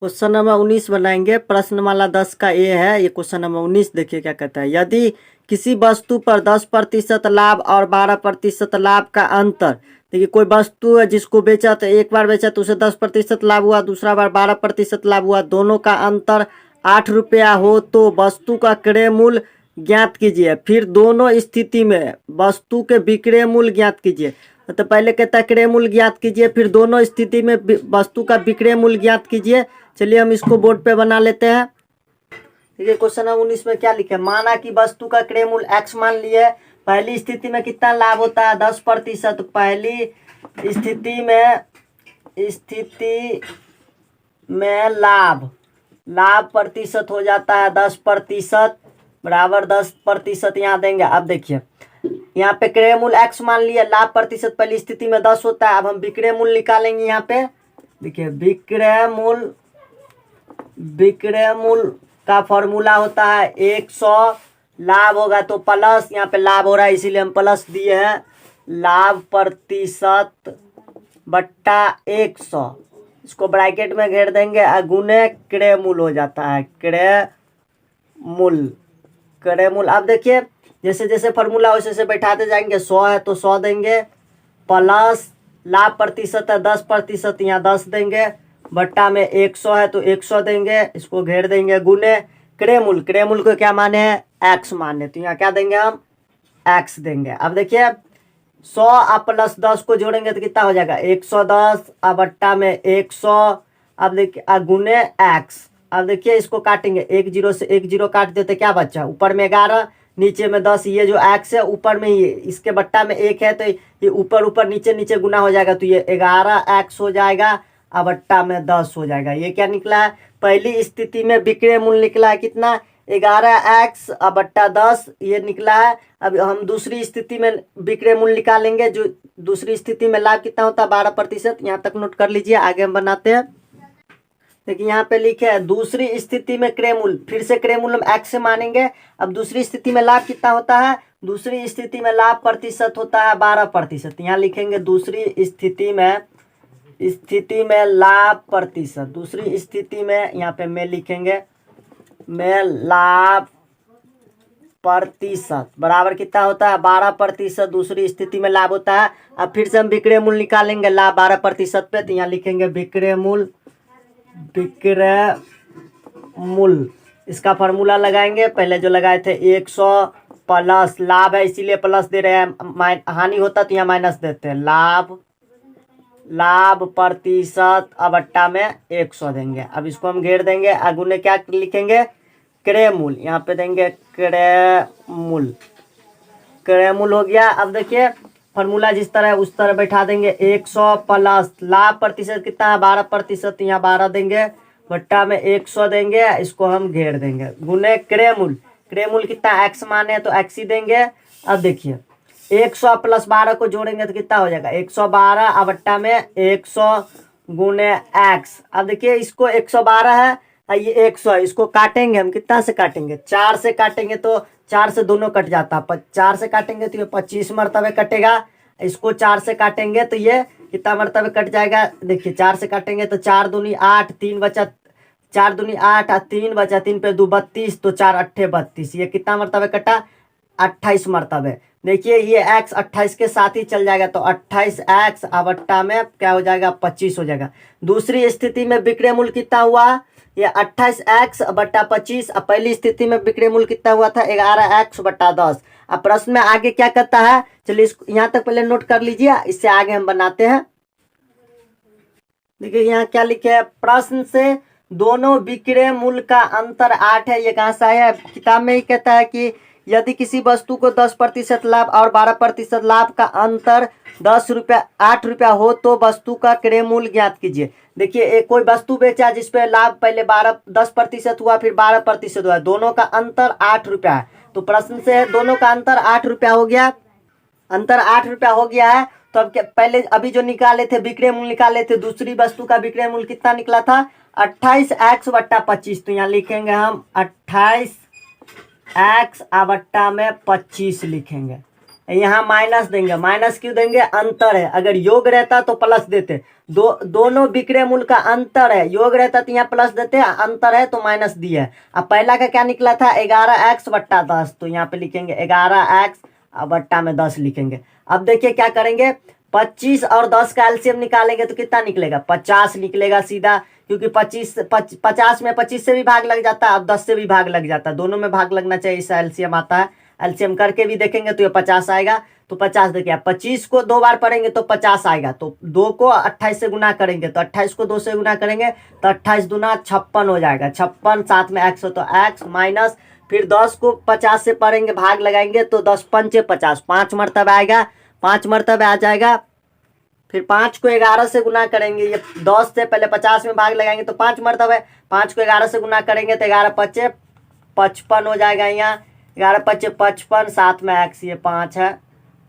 Question number 19 बनाएंगे। प्रश्नमाला 10 का ये है। ये क्वेश्चन नंबर 19 देखिए क्या कहता है। यदि किसी वस्तु पर 10% लाभ और 12% लाभ का अंतर, देखिए कोई वस्तु है जिसको बेचा तो एक बार बेचा तो उसे 10% लाभ हुआ, दूसरा बार 12% लाभ हुआ, दोनों का अंतर 8 रुपया हो तो वस्तु का क्रय मूल्य ज्ञात कीजिए। फिर दोनों स्थिति में वस्तु के विक्रय मूल्य ज्ञात कीजिए। तो पहले कहता है क्रय मूल्य ज्ञात कीजिए, फिर दोनों स्थिति में वस्तु का विक्रय मूल्य ज्ञात कीजिए। चलिए हम इसको बोर्ड पे बना लेते हैं। देखिए क्वेश्चन नंबर 19 में क्या लिखे, माना कि वस्तु का क्रय मूल्य एक्स मान लिए। पहली स्थिति में कितना लाभ होता है 10%। पहली स्थिति में लाभ प्रतिशत हो जाता है 10% बराबर 10% यहाँ देंगे। अब देखिए यहाँ पे क्रय मूल्य एक्स मान लिया, लाभ प्रतिशत पहली स्थिति में 10 होता है। अब हम विक्रय मूल्य निकालेंगे। यहाँ पे देखिए विक्रय मूल्य का फॉर्मूला होता है 100, लाभ होगा तो प्लस, यहाँ पे लाभ हो रहा है इसीलिए हम प्लस दिए हैं, लाभ प्रतिशत बट्टा 100, इसको ब्रैकेट में घेर देंगे, गुने क्रय मूल्य हो जाता है क्रय मूल्य। अब देखिए जैसे जैसे फॉर्मूला वैसे वैसे बैठाते जाएंगे। 100 है तो 100 देंगे, प्लस लाभ प्रतिशत है 10%, यहाँ 10 देंगे, बट्टा में 100 है तो 100 देंगे, इसको घेर देंगे, गुने क्रय मूल्य को क्या माने हैं एक्स माने, तो यहाँ क्या देंगे हम एक्स देंगे। अब देखिए 100 और प्लस 10 को जोड़ेंगे तो कितना हो जाएगा 110 और बट्टा में 100। अब देखिए गुने एक्स। अब देखिए इसको काटेंगे, 1 0 से 1 0 काट देते क्या बच्चा, ऊपर में 11 नीचे में 10, ये जो एक्स है ऊपर में ये इसके बट्टा में 1 है तो ये ऊपर ऊपर नीचे नीचे गुना हो जाएगा, तो ये 11 एक्स हो जाएगा और बट्टा में 10 हो जाएगा। ये क्या निकला है, पहली स्थिति में विक्रय मूल्य निकला है कितना 11 एक्स और बट्टा 10 ये निकला है। अब हम दूसरी स्थिति में विक्रय मूल्य निकालेंगे, जो दूसरी स्थिति में लाभ कितना होता है 12%। यहाँ तक नोट कर लीजिए, आगे हम बनाते हैं। देखिए यहाँ पे लिखे है दूसरी स्थिति में क्रय मूल्य, फिर से क्रय मूल्य हम एक्स से मानेंगे। अब दूसरी स्थिति में लाभ कितना होता है, दूसरी स्थिति में लाभ प्रतिशत होता है 12%। यहाँ लिखेंगे दूसरी स्थिति में लाभ प्रतिशत, दूसरी स्थिति में यहाँ पे में लिखेंगे में लाभ प्रतिशत बराबर कितना होता है 12%, दूसरी स्थिति में लाभ होता है। अब फिर से हम विक्रय मूल्य निकालेंगे लाभ 12% पे, तो यहाँ लिखेंगे विक्रय मूल्य, इसका फार्मूला लगाएंगे, पहले जो लगाए थे 100 प्लस लाभ है इसीलिए प्लस दे रहे हैं, हानि होता तो यहाँ माइनस देते हैं, लाभ प्रतिशत अब बट्टा में 100 देंगे। अब इसको हम घेर देंगे, आगुने क्या लिखेंगे क्रय मूल्य, यहाँ पे देंगे क्रय मूल्य हो गया। अब देखिए फार्मूला जिस तरह है उस तरह बैठा देंगे, 100 प्लस लाभ प्रतिशत कितना है 12%, यहाँ 12 देंगे, बट्टा में 100 देंगे, इसको हम घेर देंगे, गुने क्रय मूल्य कितना एक्स माने तो एक्स ही देंगे। अब देखिए 100 प्लस 12 को जोड़ेंगे तो कितना हो जाएगा 112 और बट्टा में 100 गुने एक्स। अब देखिए इसको 112 है ये 100 है, इसको काटेंगे हम, कितना से काटेंगे 4 से काटेंगे, तो 4 से दोनों कट जाता, 4 से काटेंगे तो ये 25 मरतबे कटेगा, इसको 4 से काटेंगे तो ये कितना मरतबे कट जाएगा, देखिए 4 से काटेंगे तो 4 दूनी 8, 3 बचा 4 दूनी 8 और 3 बचा, 3 पे 2 32, तो 4 अट्ठे 32, ये कितना मरतबे कटा 28 मरतबे। देखिए ये x 28 के साथ ही चल जाएगा, तो 28 एक्स बट्टा में क्या हो जाएगा 25 हो जाएगा। दूसरी स्थिति में विक्रय मूल्य कितना हुआ, ये 28 एक्स बट्टा 25। अब पहली स्थिति में विक्रय मूल्य कितना हुआ था 11 एक्स बट्टा 10। अब प्रश्न में आगे क्या करता है, चलिए यहाँ तक पहले नोट कर लीजिए, इससे आगे हम बनाते हैं। देखिए यहाँ क्या लिखे है, प्रश्न से दोनों विक्रय मूल्य का अंतर 8 है, ये कहाँ से आया है, किताब में ही कहता है कि यदि किसी वस्तु को 10% लाभ और 12% लाभ का अंतर 8 रुपया हो तो वस्तु का क्रय मूल्य ज्ञात कीजिए। देखिए एक कोई वस्तु बेचा जिसपे लाभ पहले 10% हुआ फिर 12% हुआ, दोनों का अंतर 8 रुपया है, तो प्रश्न से दोनों का अंतर 8 रुपया हो गया, अंतर 8 रुपया हो गया है। तो अब पहले अभी जो निकाले थे विक्रय मूल्य निकाले थे, दूसरी वस्तु का विक्रय मूल्य कितना निकला था 28 एक्स बट्टा 25, तो यहाँ लिखेंगे हम 28 एक्स बट्टा में 25 लिखेंगे, यहाँ माइनस देंगे। माइनस क्यों देंगे? अंतर है। अगर योग रहता तो प्लस देते। दोनों विक्रय मूल का अंतर है। योग रहता तो यहाँ प्लस देते, अंतर है तो माइनस दिया है। अब पहला का क्या निकला था? 11x बट्टा 10, तो यहाँ पे लिखेंगे 11x बट्टा में 10 लिखेंगे। अब देखिए क्या करेंगे, 25 और 10 का एलसीएम निकालेंगे तो कितना निकलेगा? 50 निकलेगा सीधा, क्योंकि 50 में 25 से भी भाग लग जाता है, अब 10 से भी भाग लग जाता है, दोनों में भाग लगना चाहिए, इससे एलसीएम आता है। एलसीएम करके भी देखेंगे तो ये 50 आएगा। तो 50 देखिए, 25 को 2 बार पढ़ेंगे तो 50 आएगा। तो 2 को 28 से गुना करेंगे तो 28 को 2 से गुना करेंगे तो 28 दूना 56 हो जाएगा। 56 साथ में x हो तो x माइनस, फिर 10 को 50 से पढ़ेंगे, भाग लगाएंगे तो 10 पंचे 50, 5 मरतबा आएगा, 5 मरतबा आ जाएगा। फिर 5 को 11 से गुना करेंगे, ये 10 से पहले 50 में भाग लगाएंगे तो 5 मरतबा है। 5 को 11 से गुना करेंगे तो 11 पच्चे 55 हो जाएगा। यहाँ 11 पच्चे 55, साथ में x, ये 5 है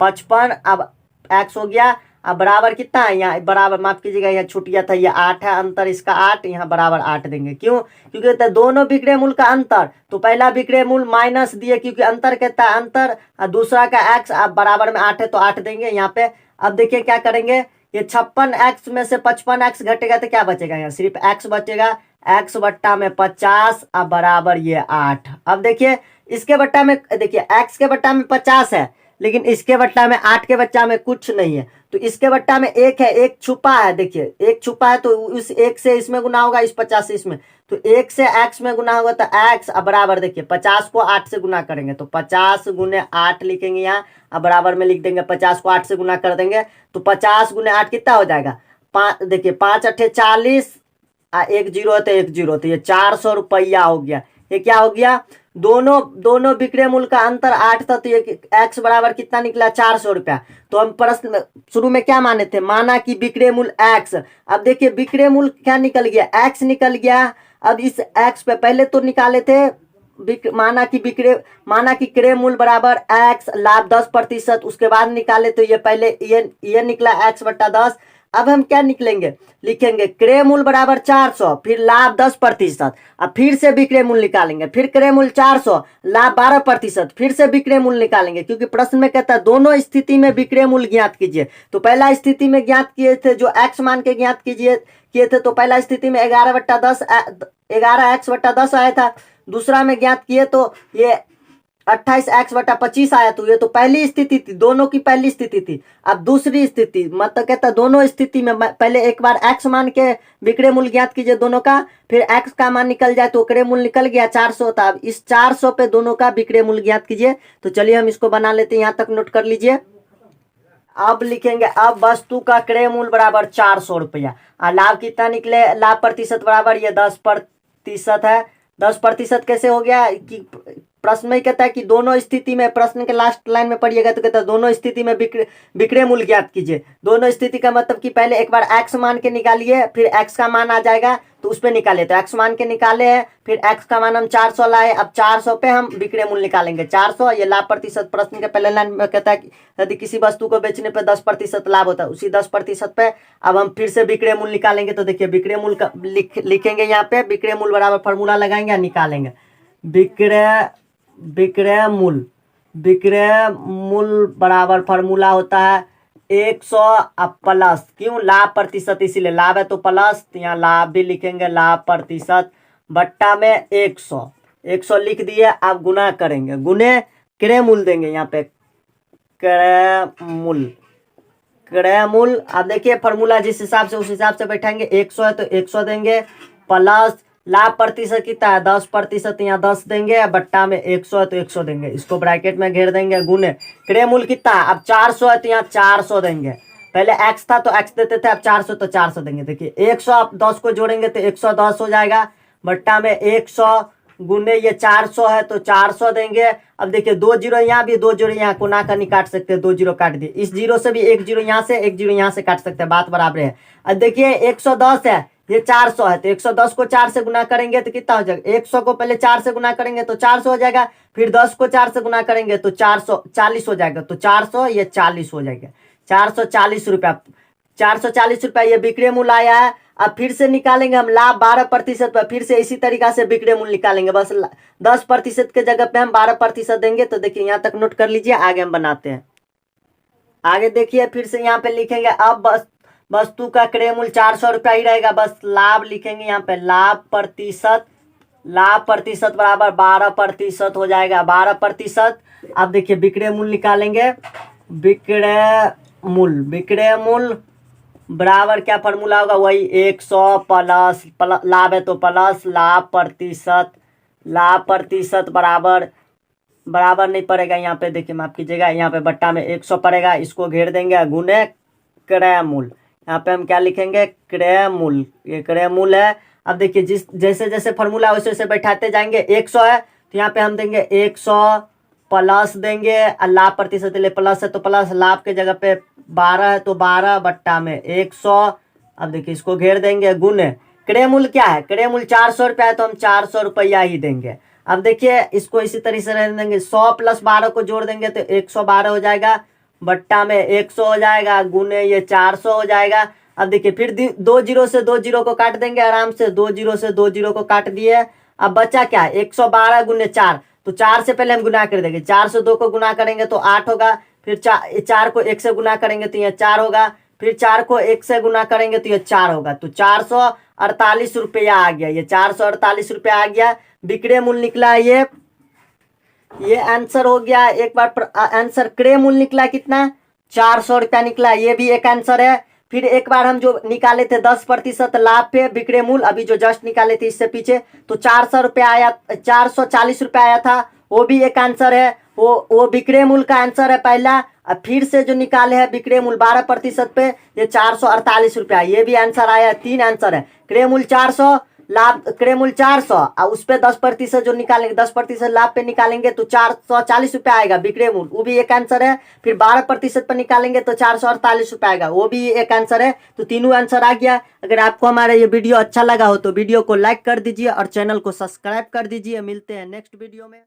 55। अब x हो गया। अब बराबर कितना है? यहाँ बराबर, माफ कीजिएगा यहाँ छूट गया था, ये 8 है, अंतर इसका 8, यहाँ बराबर 8 देंगे। क्यों? क्योंकि तो दोनों विक्रय मूल का अंतर, तो पहला विक्रय मूल माइनस दिए क्योंकि अंतर कहता है अंतर, और दूसरा का x, अब बराबर में 8 है तो 8 देंगे यहाँ पे। अब देखिए क्या करेंगे, ये 56x में से 55x घटेगा तो क्या बचेगा? यहाँ सिर्फ x बचेगा, x बट्टा में 50, अब बराबर ये 8। अब देखिए इसके बट्टा में, देखिए x के बट्टा में 50 है, लेकिन इसके बट्टा में 8 के बच्चा में कुछ नहीं है, तो इसके बट्टा में 1 है, 1 छुपा है। देखिए 1 छुपा है तो उस 1 से इसमें गुना होगा, इस 50 से इसमें, तो 1 से x में गुना होगा तो x, अब बराबर देखिए 50 को 8 से गुना करेंगे तो 50 गुने 8 लिखेंगे यहाँ, अब बराबर में लिख देंगे। 50 को 8 से गुना कर देंगे तो 50 गुने 8 कितना हो जाएगा? देखिए 5 अट्ठे 40, 1 जीरो है तो 1 जीरो, तो ये 400 रुपया हो गया। ये क्या हो गया? दोनों विक्रय मूल का अंतर 8 था, तो ये x बराबर कितना निकला? 400 रुपया। तो हम प्रश्न में शुरू में क्या माने थे? माना कि विक्रय मूल x। अब देखिए विक्रय मूल क्या निकल गया? x निकल गया। अब इस x पे पहले तो निकाले थे माना कि क्रय मूल बराबर x, लाभ 10%, उसके बाद निकाले तो ये पहले ये निकला x बट्टा 10। अब हम क्या निकलेंगे? लिखेंगे क्रय मूल बराबर 400, फिर लाभ 10%, अब फिर से विक्रय मूल निकालेंगे, फिर क्रय मूल 400, लाभ 12%, फिर से विक्रय मूल निकालेंगे, क्योंकि प्रश्न में कहता है दोनों स्थिति में विक्रय मूल ज्ञात कीजिए। तो पहला स्थिति में ज्ञात किए थे, जो x मान के ज्ञात किए थे, तो पहला स्थिति में 11x बट्टा 10 आया था। दूसरा में ज्ञात किए तो ये 28x बटा 25 आया, तो ये तो पहली स्थिति थी, दोनों की पहली स्थिति थी। अब दूसरी स्थिति, मतलब कहता दोनों स्थिति में पहले एक बार x मान के विक्रय मूल ज्ञात कीजिए दोनों का, फिर x का मान निकल जाए तो क्रय मूल निकल गया 400 था। अब इस 400 पे दोनों का विक्रय मूल ज्ञात कीजिए। तो चलिए हम इसको बना लेते हैं, यहाँ तक नोट कर लीजिए। अब लिखेंगे, अब वस्तु का क्रय मूल बराबर 400 रुपया, और लाभ कितना निकले? लाभ प्रतिशत बराबर ये 10% है। 10% कैसे हो गया? कि प्रश्न में कहता है कि दोनों स्थिति में, प्रश्न के लास्ट लाइन में पढ़िएगा तो कहता है दोनों स्थिति में विक्रय मूल ज्ञात कीजिए। दोनों स्थिति का मतलब कि पहले एक बार x मान के निकालिए, फिर x का मान आ जाएगा तो उस पर निकालिए। तो x मान के निकाले हैं, फिर x का मान हम 400 लाए, अब 400 पे हम विक्रय मूल निकालेंगे 400। ये लाभ प्रतिशत, प्रश्न के पहले लाइन में कहता है कि यदि किसी वस्तु को बेचने पे 10% लाभ होता है, उसी 10% पे अब हम फिर से विक्रय मूल निकालेंगे। तो देखिए विक्रय मूल का लिखेंगे यहाँ पे, विक्रय मूल बराबर फॉर्मूला लगाएंगे और निकालेंगे। विक्रय मूल बराबर फॉर्मूला होता है 100 प्लस, क्यों? लाभ प्रतिशत, इसीलिए लाभ है तो प्लस, यहाँ लाभ भी लिखेंगे, लाभ प्रतिशत बट्टा में 100 लिख दिए। अब गुना करेंगे, गुने क्रय मूल देंगे यहाँ पे, क्रय मूल। अब देखिए फॉर्मूला जिस हिसाब से उस हिसाब से बैठाएंगे। 100 है तो 100 देंगे, प्लस लाभ प्रतिशत कितना है? 10%, यहाँ 10 देंगे, बट्टा में 100 है तो 100 देंगे, इसको ब्रैकेट में घेर देंगे, गुने क्रय मूल कितना है? अब 400 है तो यहाँ 400 देंगे। पहले x था तो x देते थे, अब 400 तो 400 देंगे। देखिए 100 आप 10 को जोड़ेंगे तो 110 हो जाएगा, बट्टा में 100, गुने ये 400 है तो 400 देंगे। अब देखिए 2 जीरो यहाँ भी, 2 जीरो यहाँ, कोना का नहीं काट सकते, 2 जीरो काट दिए। इस जीरो से भी 1 जीरो यहाँ से, 1 जीरो यहाँ से काट सकते हैं, बात बराबर है। अब देखिए 110 है, ये 400 है, तो 110 को 4 से गुना करेंगे तो कितना हो जाएगा? 100 को पहले 4 से गुना करेंगे तो 400 हो जाएगा, फिर 10 को 4 से गुना करेंगे तो 440 हो जाएगा, तो 400 ये 40 हो जाएगा, 440 रुपया। 440 रुपया ये विक्रय मूल आया है। अब फिर से निकालेंगे हम लाभ 12% पर, फिर से इसी तरीका से विक्रय मूल निकालेंगे, बस 10% के जगह पे हम 12% देंगे। तो देखिए यहाँ तक नोट कर लीजिए, आगे हम बनाते हैं। आगे देखिए फिर से यहाँ पे लिखेंगे, अब बस वस्तु का क्रय मूल्य 400 रुपया ही रहेगा, बस लाभ लिखेंगे यहाँ पे, लाभ प्रतिशत बराबर 12% हो जाएगा, 12%। अब देखिए विक्रय मूल्य निकालेंगे, विक्रय मूल्य बराबर क्या फॉर्मूला होगा, वही 100 प्लस लाभ है तो प्लस लाभ प्रतिशत बराबर नहीं पड़ेगा, यहाँ पे देखिए माफ कीजिएगा, यहाँ पे बट्टा में 100 पड़ेगा, इसको घेर देंगे, गुने क्रय मूल्य। यहाँ पे हम क्या लिखेंगे, क्रय मूल्य, ये क्रय मूल्य है। अब देखिए जैसे जैसे फॉर्मूला वैसे वैसे बैठाते जाएंगे। 100 है तो यहाँ पे हम देंगे 100 प्लस देंगे, लाभ प्रतिशत ले प्लस है तो प्लस, लाभ के जगह पे 12 है तो 12 बट्टा में 100। अब देखिए इसको घेर देंगे, गुने क्रय मूल्य क्या है, क्रय मूल्य 400 रुपया है तो हम 400 रुपया ही देंगे। अब देखिए इसको इसी तरीके से रहने देंगे, 100 प्लस 12 को जोड़ देंगे तो 112 हो जाएगा, बट्टा में 100 हो जाएगा, गुने ये 400 हो जाएगा। अब देखिए फिर 2 जीरो से 2 जीरो को काट देंगे आराम से, 2 जीरो से 2 जीरो को काट दिए। अब बचा क्या, 112 गुने 4, तो 4 से पहले हम गुना कर देंगे, 4 से 2 को गुना करेंगे तो 8 होगा, फिर 4 को 1 से गुना करेंगे तो यह 4 होगा, फिर 4 को 1 से गुना करेंगे तो यह 4 होगा, तो 448 रुपया आ गया, ये 448 रुपया आ गया। विक्रय मूल्य निकला ये आंसर हो गया। एक बार आंसर क्रय मूल्य निकला कितना, 400 रुपया निकला, ये भी एक आंसर है। फिर एक बार हम जो निकाले थे 10% लाभ पे विक्रय मूल्य, अभी जो जस्ट निकाले थे इससे पीछे, तो 400 रुपया आया, 440 रुपया आया था, वो भी एक आंसर है, वो विक्रय मूल्य का आंसर है पहला। अब फिर से जो निकाले हैं विक्रय मूल्य 12% पे, ये 448 रुपया, ये भी आंसर आया, 3 आंसर है। क्रय मूल्य 400, लाभ क्रय मूल्य 400 और उस पर 10% जो निकालेंगे, 10% लाभ पे निकालेंगे तो 440 रुपया आएगा विक्रय मूल्य, वो भी एक आंसर है। फिर 12% पर निकालेंगे तो 448 रुपया आएगा, वो भी एक आंसर है। तो तीनों आंसर आ गया। अगर आपको हमारा ये वीडियो अच्छा लगा हो तो वीडियो को लाइक कर दीजिए और चैनल को सब्सक्राइब कर दीजिए। मिलते हैं नेक्स्ट वीडियो में।